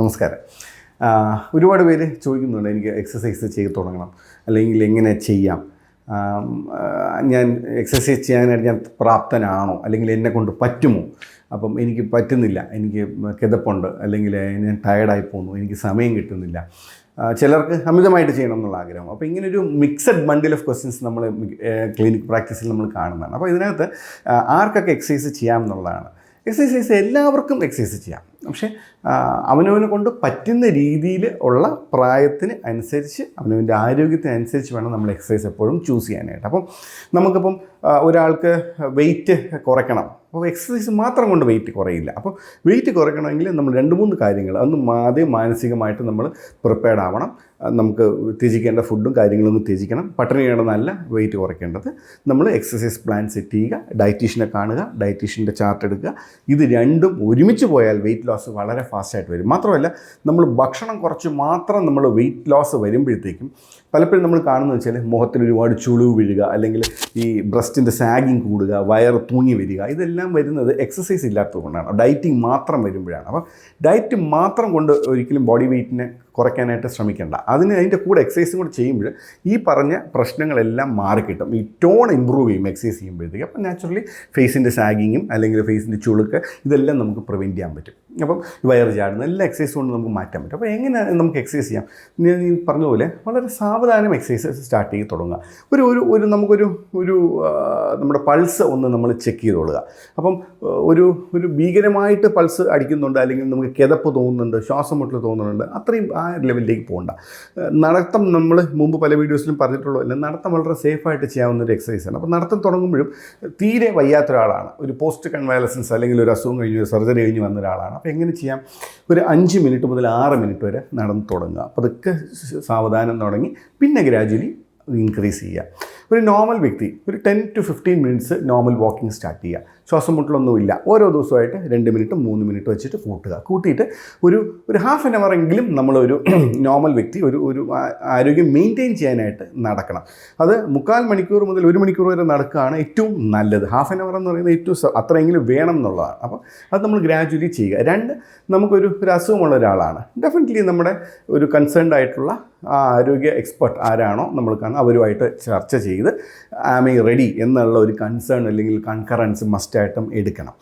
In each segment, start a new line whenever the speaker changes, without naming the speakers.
നമസ്കാരം. ഒരുപാട് പേര് ചോദിക്കുന്നുണ്ട്, എനിക്ക് എക്സസൈസ് ചെയ്ത് തുടങ്ങണം, അല്ലെങ്കിൽ എങ്ങനെ ചെയ്യാം, ഞാൻ എക്സസൈസ് ചെയ്യാനായിട്ട് ഞാൻ പ്രാപ്തനാണോ, അല്ലെങ്കിൽ എന്നെക്കൊണ്ട് പറ്റുമോ, അപ്പം എനിക്ക് പറ്റുന്നില്ല, എനിക്ക് കിതപ്പുണ്ട്, അല്ലെങ്കിൽ ഞാൻ ടയർഡായി പോകുന്നു, എനിക്ക് സമയം കിട്ടുന്നില്ല, ചിലർക്ക് അമിതമായിട്ട് ചെയ്യണം എന്നുള്ള ആഗ്രഹം. അപ്പോൾ ഇങ്ങനൊരു മിക്സഡ് ബണ്ടിൽ ഓഫ് ക്വസ്റ്റ്യൻസ് നമ്മൾ ക്ലിനിക് പ്രാക്ടീസിൽ നമ്മൾ കാണുന്നതാണ്. അപ്പോൾ ഇതിനകത്ത് ആർക്കൊക്കെ എക്സസൈസ് ചെയ്യാം എന്നുള്ളതാണ്. എക്സസൈസ് എല്ലാവർക്കും എക്സസൈസ് ചെയ്യാം, പക്ഷേ അവനവനെ കൊണ്ട് പറ്റുന്ന രീതിയിൽ ഉള്ള പ്രായത്തിന് അനുസരിച്ച് അവനവൻ്റെ ആരോഗ്യത്തിനനുസരിച്ച് വേണം നമ്മൾ എക്സസൈസ് എപ്പോഴും ചൂസ് ചെയ്യാനായിട്ട്. അപ്പം നമുക്കിപ്പം ഒരാൾക്ക് വെയിറ്റ് കുറയ്ക്കണം, അപ്പോൾ എക്സസൈസ് മാത്രം കൊണ്ട് വെയിറ്റ് കുറയില്ല. അപ്പോൾ വെയിറ്റ് കുറയ്ക്കണമെങ്കിൽ നമ്മൾ 2-3 കാര്യങ്ങൾ, അതൊന്നും ആദ്യം മാനസികമായിട്ട് നമ്മൾ പ്രിപ്പയർഡ് ആവണം. നമുക്ക് ത്യജിക്കേണ്ട ഫുഡും കാര്യങ്ങളൊന്നും ത്യജിക്കണം. പട്ടിണി കിടന്നല്ല വെയിറ്റ് കുറയ്ക്കേണ്ടത്. നമ്മൾ എക്സസൈസ് പ്ലാൻ സെറ്റ് ചെയ്യുക, ഡയറ്റീഷ്യനെ കാണുക, ഡയറ്റീഷ്യൻ്റെ ചാർട്ട് എടുക്കുക. ഇത് രണ്ടും ഒരുമിച്ച് പോയാൽ വെയിറ്റ് ലോസ് വളരെ ഫാസ്റ്റായിട്ട് വരും. മാത്രമല്ല, നമ്മൾ ഭക്ഷണം കുറച്ച് മാത്രം നമ്മൾ വെയിറ്റ് ലോസ് വരുമ്പോഴത്തേക്കും പലപ്പോഴും നമ്മൾ കാണുന്നത് വെച്ചാൽ മുഖത്തിൽ ഒരുപാട് ചുളിവ് വീഴുക, അല്ലെങ്കിൽ ഈ ബ്രസ്റ്റിൻ്റെ സാഗിങ് കൂടുക, വയറ് തൂങ്ങി വരിക, ഇതെല്ലാം വരുന്നത് എക്സസൈസ് ഇല്ലാത്തതുകൊണ്ടാണ്, ഡയറ്റിങ് മാത്രം വരുമ്പോഴാണ്. അപ്പോൾ ഡയറ്റ് മാത്രം കൊണ്ട് ഒരിക്കലും ബോഡി വെയ്റ്റിനെ കുറയ്ക്കാനായിട്ട് ശ്രമിക്കേണ്ട. അതിൻ്റെ കൂടെ എക്സസൈസും കൂടെ ചെയ്യുമ്പോൾ ഈ പറഞ്ഞ പ്രശ്നങ്ങളെല്ലാം മാറിക്കിട്ടും. ഈ ടോൺ ഇമ്പ്രൂവ് ചെയ്യും എക്സസൈസ് ചെയ്യുമ്പോഴത്തേക്ക്. അപ്പം നാച്ചുറലി ഫേസിൻ്റെ സാഗിങ്ങും അല്ലെങ്കിൽ ഫേസിൻ്റെ ചുളുക്ക് ഇതെല്ലാം നമുക്ക് പ്രിവെൻറ്റ് ചെയ്യാൻ പറ്റും. അപ്പം വയറ് ചാടുന്ന എല്ലാ എക്സസൈസ് കൊണ്ട് നമുക്ക് മാറ്റാൻ പറ്റും. അപ്പോൾ എങ്ങനെ നമുക്ക് എക്സസൈസ് ചെയ്യാം? ഞാൻ ഈ പറഞ്ഞ പോലെ വളരെ സാവധാനം എക്സസൈസ് സ്റ്റാർട്ട് ചെയ്ത് തുടങ്ങുക. നമുക്കൊരു നമ്മുടെ പൾസ് ഒന്ന് നമ്മൾ ചെക്ക് ചെയ്തോളുക. അപ്പം ഒരു ഭീകരമായിട്ട് പൾസ് അടിക്കുന്നുണ്ട്, അല്ലെങ്കിൽ നമുക്ക് കിതപ്പ് തോന്നുന്നുണ്ട്, ശ്വാസം മുട്ടൽ തോന്നുന്നുണ്ട്, അത്രയും ആ ലെവലിലേക്ക് പോകണ്ട. നടത്തം നമ്മൾ മുമ്പ് പല വീഡിയോസിലും പറഞ്ഞിട്ടുള്ളതല്ല, നടത്തം വളരെ സേഫായിട്ട് ചെയ്യാവുന്ന ഒരു എക്സസൈസാണ്. അപ്പോൾ നടത്തം തുടങ്ങുമ്പോഴും തീരെ വയ്യാത്ത ഒരാളാണ്, ഒരു പോസ്റ്റ് കൺവാലസൻസ് അല്ലെങ്കിൽ ഒരു അസുഖം കഴിഞ്ഞ് സർജറി കഴിഞ്ഞ് വന്ന ഒരാളാണ്. അപ്പോൾ എങ്ങനെ ചെയ്യാം? ഒരു 5 മിനിറ്റ് മുതൽ 6 മിനിറ്റ് വരെ നടന്ന് തുടങ്ങുക. അപ്പോൾ അതൊക്കെ സാവധാനം തുടങ്ങി പിന്നെ ഗ്രാജുവലി ഇൻക്രീസ് ചെയ്യുക. ഒരു നോർമൽ വ്യക്തി ഒരു 10 to 15 minutes normal walking start ചെയ്യുക. ശ്വാസം മുട്ടലൊന്നുമില്ല. ഓരോ ദിവസമായിട്ട് 2 മിനിറ്റ് 3 മിനിറ്റ് വെച്ചിട്ട് കൂട്ടിയിട്ട് ഒരു ഹാഫ് ആൻ അവർ എങ്കിലും നമ്മളൊരു നോർമൽ വ്യക്തി ഒരു ആരോഗ്യം മെയിൻറ്റെയിൻ ചെയ്യാനായിട്ട് നടക്കണം. അത് 3/4 മണിക്കൂർ മുതൽ 1 മണിക്കൂർ വരെ നടക്കുകയാണ് ഏറ്റവും നല്ലത്. ഹാഫ് ആൻ അവർ എന്ന് പറയുന്നത് ഏറ്റവും അത്രയെങ്കിലും വേണം എന്നുള്ളതാണ്. അപ്പോൾ അത് നമ്മൾ ഗ്രാജുവലി ചെയ്യുക. 2, നമുക്കൊരു അസുഖമുള്ള ഒരാളാണ്, ഡെഫിനറ്റ്ലി നമ്മുടെ ഒരു കൺസേൺഡ് ആയിട്ടുള്ള ആരോഗ്യ എക്സ്പെർട്ട് ആരാണോ നമ്മൾ കാണുന്നത് അവരുമായിട്ട് ചർച്ച ചെയ്ത് ആം ഐ റെഡി എന്നുള്ള ഒരു കൺസേൺ അല്ലെങ്കിൽ കൺകറൻസ് മസ്റ്റായിട്ടും എടുക്കണം.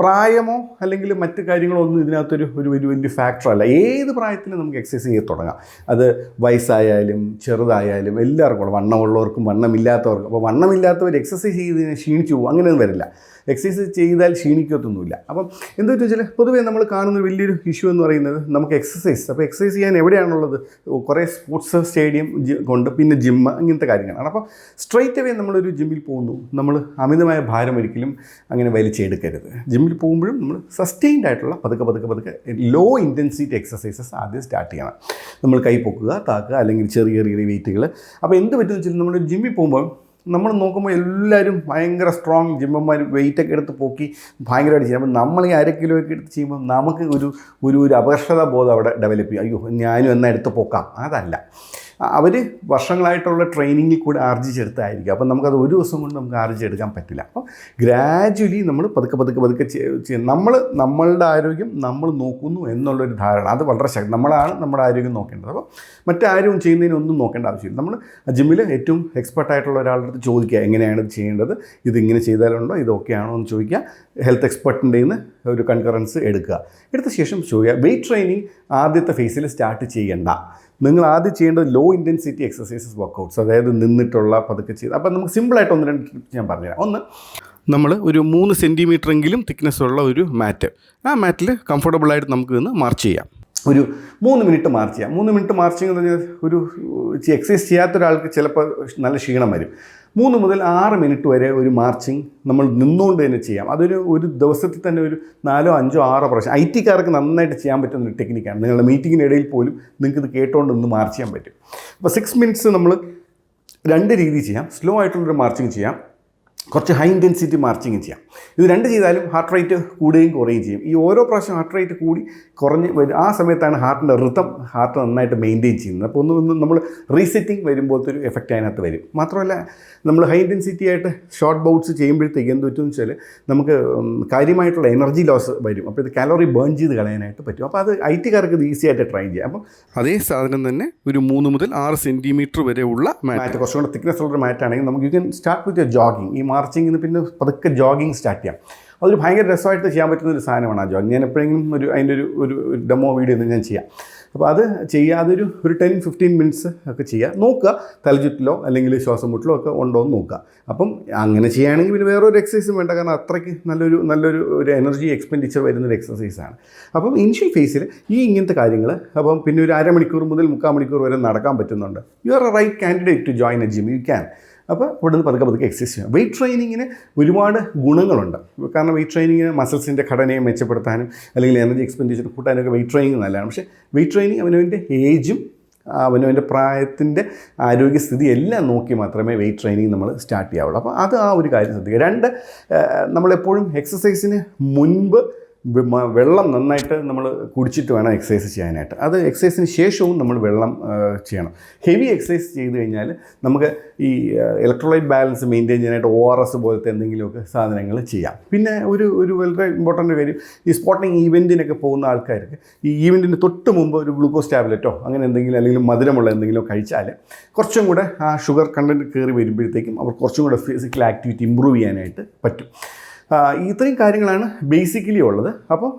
പ്രായമോ അല്ലെങ്കിൽ മറ്റ് കാര്യങ്ങളോ ഒന്നും ഇതിനകത്തൊരു വലിയ ഫാക്ടറല്ല. ഏത് പ്രായത്തിലും നമുക്ക് എക്സസൈസ് ചെയ്ത് തുടങ്ങാം. അത് വയസ്സായാലും ചെറുതായാലും എല്ലാവർക്കും, വണ്ണമുള്ളവർക്കും വണ്ണമില്ലാത്തവർക്കും. അപ്പോൾ വണ്ണമില്ലാത്തവർ എക്സസൈസ് ചെയ്ത് ക്ഷീണിച്ചു പോകും, അങ്ങനെയൊന്നും വരില്ല. എക്സസൈസ് ചെയ്താൽ ക്ഷീണിക്കത്തൊന്നുമില്ല. അപ്പം എന്താണെന്ന് വെച്ചാൽ പൊതുവേ നമ്മൾ കാണുന്ന വലിയൊരു ഇഷ്യൂ എന്ന് പറയുന്നത് നമുക്ക് എക്സസൈസ്. അപ്പോൾ എക്സസൈസ് ചെയ്യാൻ എവിടെയാണുള്ളത്? കുറേ സ്പോർട്സ് സ്റ്റേഡിയം കൊണ്ട്, പിന്നെ ജിമ്മ്, ഇങ്ങനത്തെ കാര്യങ്ങളാണ്. അപ്പോൾ സ്ട്രെയിറ്റ് അവേ നമ്മളൊരു ജിമ്മിൽ പോകുന്നു, നമ്മൾ അമിതമായ ഭാരം ഒരിക്കലും അങ്ങനെ വലിച്ചെടുക്കരുത്. ജിമ്മിൽ പോകുമ്പോഴും നമ്മൾ സസ്റ്റെയിൻഡ് ആയിട്ടുള്ള പതുക്കെ ലോ ഇൻറ്റൻസിറ്റി എക്സസൈസസ് ആദ്യം സ്റ്റാർട്ട് ചെയ്യണം. നമ്മൾ കൈ പൊക്കുക, താക്കുക, അല്ലെങ്കിൽ ചെറിയ വെയിറ്റുകൾ. അപ്പോൾ എന്ത് പറ്റുമെന്ന് വെച്ചാൽ നമ്മൾ ജിമ്മിൽ പോകുമ്പോൾ നമ്മൾ നോക്കുമ്പോൾ എല്ലാവരും ഭയങ്കര സ്ട്രോങ് ജിമ്മന്മാർ വെയിറ്റൊക്കെ എടുത്ത് പൊക്കി ഭയങ്കരമായിട്ട് ചെയ്യും. അപ്പോൾ നമ്മൾ ഈ 1/2 കിലോയൊക്കെ എടുത്ത് ചെയ്യുമ്പോൾ നമുക്ക് ഒരു അപകർഷതാ ബോധം അവിടെ ഡെവലപ്പ് ചെയ്യും. അയ്യോ, ഞാനും എന്നാൽ എടുത്ത് പൊക്കാം. അതല്ല, അവർ വർഷങ്ങളായിട്ടുള്ള ട്രെയിനിങ്ങിൽ കൂടെ ആർജിച്ചെടുത്തായിരിക്കും. അപ്പം നമുക്കത് ഒരു ദിവസം കൊണ്ട് നമുക്ക് ആർജിച്ചെടുക്കാൻ പറ്റില്ല. അപ്പോൾ ഗ്രാജുവലി നമ്മൾ പതുക്കെ നമ്മളുടെ ആരോഗ്യം നമ്മൾ നോക്കുന്നു എന്നുള്ളൊരു ധാരണ, അത് വളരെ നമ്മളാണ് നമ്മുടെ ആരോഗ്യം നോക്കേണ്ടത്. അപ്പോൾ മറ്റാരും ചെയ്യുന്നതിനൊന്നും നോക്കേണ്ട ആവശ്യമില്ല. നമ്മൾ ജിമ്മിൽ ഏറ്റവും എക്സ്പെർട്ടായിട്ടുള്ള ഒരാളുടെ അടുത്ത് ചോദിക്കുക, എങ്ങനെയാണ് ഇത് ചെയ്യേണ്ടത്, ഇതിങ്ങനെ ചെയ്താലുണ്ടോ, ഇതൊക്കെ ആണോ എന്ന് ചോദിക്കുക. ഹെൽത്ത് എക്സ്പെർട്ടിൻ്റെ നിന്ന് ഒരു കൺകറൻസ് എടുത്ത ശേഷം ചോദിക്കുക. വെയിറ്റ് ട്രെയിനിങ് ആദ്യത്തെ ഫേസിൽ സ്റ്റാർട്ട് ചെയ്യേണ്ട. നിങ്ങൾ ആദ്യം ചെയ്യേണ്ടത് ലോ ഇൻറ്റൻസിറ്റി എക്സസൈസസ് വർക്കൗട്ട്സ്, അതായത് നിന്നിട്ടുള്ള പതുക്കെ ചെയ്ത്. അപ്പോൾ നമുക്ക് സിമ്പിളായിട്ട് 1-2 ടിപ്സ് ഞാൻ പറഞ്ഞുതരാം. ഒന്ന്, നമ്മൾ ഒരു 3 സെൻറ്റിമീറ്ററെങ്കിലും തിക്നെസ്സുള്ള ഒരു മാറ്റ്, ആ മാറ്റിൽ കംഫർട്ടബിളായിട്ട് നമുക്ക് നിന്ന് മാർച്ച് ചെയ്യാം. ഒരു 3 മിനിറ്റ് മാർച്ച് ചെയ്യാം. 3 മിനിറ്റ് മാർച്ചിങ് എന്ന് പറഞ്ഞാൽ ഒരു എക്സസൈസ് ചെയ്യാത്ത ഒരാൾക്ക് ചിലപ്പോൾ നല്ല ക്ഷീണം വരും. 3 മുതൽ 6 മിനിറ്റ് വരെ ഒരു മാർച്ചിങ് നമ്മൾ നിന്നുകൊണ്ട് തന്നെ ചെയ്യാം. ഒരു ദിവസത്തിൽ തന്നെ ഒരു 4, 5, 6 പ്രാവശ്യം. IT-കാർക്ക് നന്നായിട്ട് ചെയ്യാൻ പറ്റുന്ന ഒരു ടെക്നിക്കാണ്. നിങ്ങളുടെ മീറ്റിങ്ങിനിടയിൽ പോലും നിങ്ങൾക്കിത് കേട്ടുകൊണ്ട് ഒന്ന് മാർച്ച് ചെയ്യാൻ പറ്റും. അപ്പോൾ 6 മിനിറ്റ്സ് നമ്മൾ 2 രീതി ചെയ്യാം. സ്ലോ ആയിട്ടുള്ളൊരു മാർച്ചിങ് ചെയ്യാം, കുറച്ച് ഹൈ ഇൻറ്റൻസിറ്റി മാർച്ചിങ് ചെയ്യാം. ഇത് രണ്ട് ചെയ്താലും ഹാർട്ട് റേറ്റ് കൂടുകയും കുറയുകയും ചെയ്യും. ഈ ഓരോ പ്രാവശ്യം ഹാർട്ട് റേറ്റ് കൂടി കുറഞ്ഞ് വരും, ആ സമയത്താണ് ഹാർട്ടിൻ്റെ റിതം ഹാർട്ട് നന്നായിട്ട് മെയിൻറ്റെയിൻ ചെയ്യുന്നത്. അപ്പോൾ ഒന്ന് നമ്മൾ റീസെറ്റിംഗ് വരുമ്പോഴത്തെ ഒരു എഫക്റ്റ് അതിനകത്ത് വരും. മാത്രമല്ല നമ്മൾ ഹൈ ഇൻറ്റൻസിറ്റി ആയിട്ട് ഷോർട്ട് ബൗട്ട്സ് ചെയ്യുമ്പോഴത്തേക്ക് എന്ത് പറ്റുമെന്ന് വെച്ചാൽ നമുക്ക് കാര്യമായിട്ടുള്ള എനർജി ലോസ് വരും. അപ്പോൾ ഇത് കാലോറി ബേൺ ചെയ്ത് കളയാനായിട്ട് പറ്റും. അപ്പോൾ അത് IT-കാർക്ക് ഇത് ഈസി ആയിട്ട് ട്രൈ ചെയ്യാം. അപ്പം അതേ സാധനം തന്നെ ഒരു 3 മുതൽ 6 സെൻറ്റിമീറ്റർ വരെ ഉള്ള മാറ്റ്, കുറച്ചും കൂടെ തിക്നെസ് ഉള്ളൊരു മാറ്റാണെങ്കിൽ നമുക്ക് you can start with jogging. ഈ മാർച്ചിങ്ങിന് പിന്നെ പതുക്കെ ജോഗിങ് സ്റ്റാർട്ട് ചെയ്യാം. അതൊരു ഭയങ്കര രസമായിട്ട് ചെയ്യാൻ പറ്റുന്ന ഒരു സാധനമാണ് ആ ജോഗിങ്. ഞാൻ എപ്പോഴെങ്കിലും അതിൻ്റെ ഒരു ഡെമോ വീഡിയോ ഒന്നും ഞാൻ ചെയ്യാം. അപ്പോൾ അത് ചെയ്യാതെ ഒരു 10-15 മിനിറ്റ്സ് ഒക്കെ ചെയ്യുക. നോക്കുക തലചുറ്റിലോ അല്ലെങ്കിൽ ശ്വാസം മുട്ടിലോ ഒക്കെ ഉണ്ടോ എന്ന് നോക്കുക. അപ്പം അങ്ങനെ ചെയ്യുകയാണെങ്കിൽ പിന്നെ വേറൊരു എക്സസൈസും വേണ്ട, കാരണം അത്രയ്ക്ക് നല്ലൊരു എനർജി എക്സ്പെൻഡിച്ചർ വരുന്നൊരു എക്സസൈസാണ്. അപ്പം ഇനിഷ്യൽ ഫേസിൽ ഇങ്ങനത്തെ കാര്യങ്ങൾ, അപ്പം പിന്നെ ഒരു അരമണിക്കൂർ മുതൽ 3/4 മണിക്കൂർ വരെ നടക്കാൻ പറ്റുന്നുണ്ട്. You are a right candidate to join a gym. You can. അപ്പോൾ ഇവിടെ നിന്ന് പതുക്കെ എക്സസൈസ് ചെയ്യാം. വെയ്റ്റ് ട്രെയിനിങ്ങിന് ഒരുപാട് ഗുണങ്ങളുണ്ട്. കാരണം വെയ്റ്റ് ട്രെയിനിങ്ങിന് മസിൽസിൻ്റെ ഘടനയെ മെച്ചപ്പെടുത്താനും അല്ലെങ്കിൽ എനർജി എക്സ്പെൻഡിച്ചർ കൂട്ടാനൊക്കെ വെയ്റ്റ് ട്രെയിനിങ് നല്ലതാണ്. പക്ഷേ വെയ്റ്റ് ട്രെയിനിങ് അവനവൻ്റെ ഏജും അവനവൻ്റെ പ്രായത്തിൻ്റെ ആരോഗ്യസ്ഥിതി എല്ലാം നോക്കി മാത്രമേ വെയ്റ്റ് ട്രെയിനിങ് നമ്മൾ സ്റ്റാർട്ട് ചെയ്യാവുള്ളൂ. അപ്പോൾ അത് ആ ഒരു കാര്യം ശ്രദ്ധിക്കുക. 2, നമ്മളെപ്പോഴും എക്സസൈസിന് മുൻപ് വെള്ളം നന്നായിട്ട് നമ്മൾ കുടിച്ചിട്ട് വേണം എക്സസൈസ് ചെയ്യാനായിട്ട്. അത് എക്സസൈസിന് ശേഷവും നമ്മൾ വെള്ളം ചെയ്യണം. ഹെവി എക്സസൈസ് ചെയ്ത് കഴിഞ്ഞാൽ നമുക്ക് ഈ ഇലക്ട്രോലൈറ്റ് ബാലൻസ് മെയിൻറ്റെയിൻ ചെയ്യാനായിട്ട് ORS പോലത്തെ എന്തെങ്കിലുമൊക്കെ സാധനങ്ങൾ ചെയ്യാം. പിന്നെ ഒരു വളരെ ഇമ്പോർട്ടൻ്റ് കാര്യം, ഈ സ്പോർട്ടിങ് ഈവൻറ്റിനൊക്കെ പോകുന്ന ആൾക്കാർക്ക് ഈ ഈവൻറ്റിന് തൊട്ട് മുമ്പ് ഒരു ഗ്ലൂക്കോസ് ടാബ്ലറ്റോ അങ്ങനെ എന്തെങ്കിലും അല്ലെങ്കിൽ മധുരമുള്ള എന്തെങ്കിലും കഴിച്ചാൽ കുറച്ചും കൂടെ ആ ഷുഗർ കണ്ടൻറ്റ് കയറി വരുമ്പോഴത്തേക്കും അവർ കുറച്ചും കൂടെ ഫിസിക്കൽ ആക്ടിവിറ്റി ഇമ്പ്രൂവ് ചെയ്യാനായിട്ട് പറ്റും. ഇത്രയും കാര്യങ്ങളാണ് ബേസിക്കലി ഉള്ളത്. അപ്പം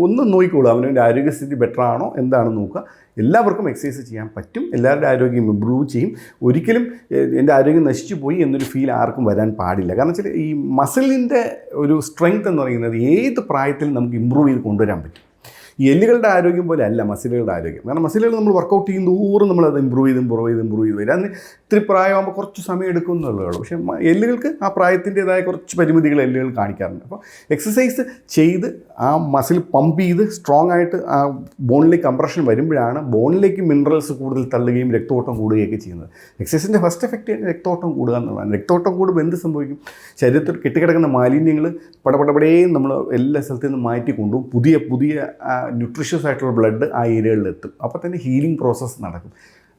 ഒന്ന് നോക്കിക്കോളൂ, അവനവൻ്റെ ആരോഗ്യസ്ഥിതി ബെറ്റർ ആണോ എന്താണെന്ന് നോക്കുക. എല്ലാവർക്കും എക്സസൈസ് ചെയ്യാൻ പറ്റും, എല്ലാവരുടെ ആരോഗ്യം ഇമ്പ്രൂവ് ചെയ്യും. ഒരിക്കലും എൻ്റെ ആരോഗ്യം നശിച്ചു പോയി എന്നൊരു ഫീൽ ആർക്കും വരാൻ പാടില്ല. കാരണം വെച്ചാൽ ഈ മസിലിൻ്റെ ഒരു സ്ട്രെങ്ത് എന്ന് പറയുന്നത് ഏത് പ്രായത്തിലും നമുക്ക് ഇമ്പ്രൂവ് ചെയ്ത് കൊണ്ടുവരാൻ പറ്റും. ഈ എല്ലുകളുടെ ആരോഗ്യം പോലെ അല്ല മസിലുകളുടെ ആരോഗ്യം. കാരണം മസിലുകൾ നമ്മൾ വർക്കൗട്ട് ചെയ്യും തോറും നമ്മളത് ഇമ്പ്രൂവ് ചെയ്ത് വരും. അതിന് ഇത്തിരി പ്രായമാകുമ്പോൾ കുറച്ച് സമയം എടുക്കും എന്നുള്ളതേ ഉള്ളൂ. പക്ഷേ എല്ലുകൾക്ക് ആ പ്രായത്തിൻ്റേതായ കുറച്ച് പരിമിതികൾ എല്ലുകൾ കാണിക്കാറുണ്ട്. അപ്പോൾ എക്സസൈസ് ചെയ്ത് ആ മസിൽ പമ്പ് ചെയ്ത് സ്ട്രോങ് ആയിട്ട് ആ ബോണിലേക്ക് കംപ്രഷൻ വരുമ്പോഴാണ് ബോണിലേക്ക് മിനറൽസ് കൂടുതൽ തള്ളുകയും രക്തോട്ടം കൂടുകയൊക്കെ ചെയ്യുന്നത്. എക്സസൈസിൻ്റെ ഫസ്റ്റ് എഫക്റ്റ് രക്തോട്ടം കൂടുക എന്നുള്ളതാണ്. രക്തോട്ടം കൂടുമ്പോൾ എന്ത് സംഭവിക്കും? ശരീരത്തിൽ കെട്ടിക്കിടക്കുന്ന മാലിന്യങ്ങൾ പടപടപടേയും നമ്മൾ എല്ലാ സ്ഥലത്തു നിന്ന് മാറ്റി കൊണ്ടുപോകും. പുതിയ ന്യൂട്രീഷ്യസ് ആയിട്ടുള്ള ബ്ലഡ് ആ ഏരിയകളിലെത്തും. അപ്പോൾ തന്നെ ഹീലിംഗ് പ്രോസസ്സ് നടക്കും.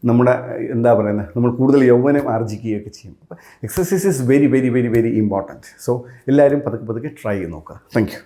നമ്മുടെ എന്താ പറയുന്നത്, നമ്മൾ കൂടുതൽ യൗവനം ആർജിക്കുകയൊക്കെ ചെയ്യും. അപ്പോൾ exercise is very very very very important. So എല്ലാവരും പതുക്കെ ട്രൈ ചെയ്ത് നോക്കുക. Thank you.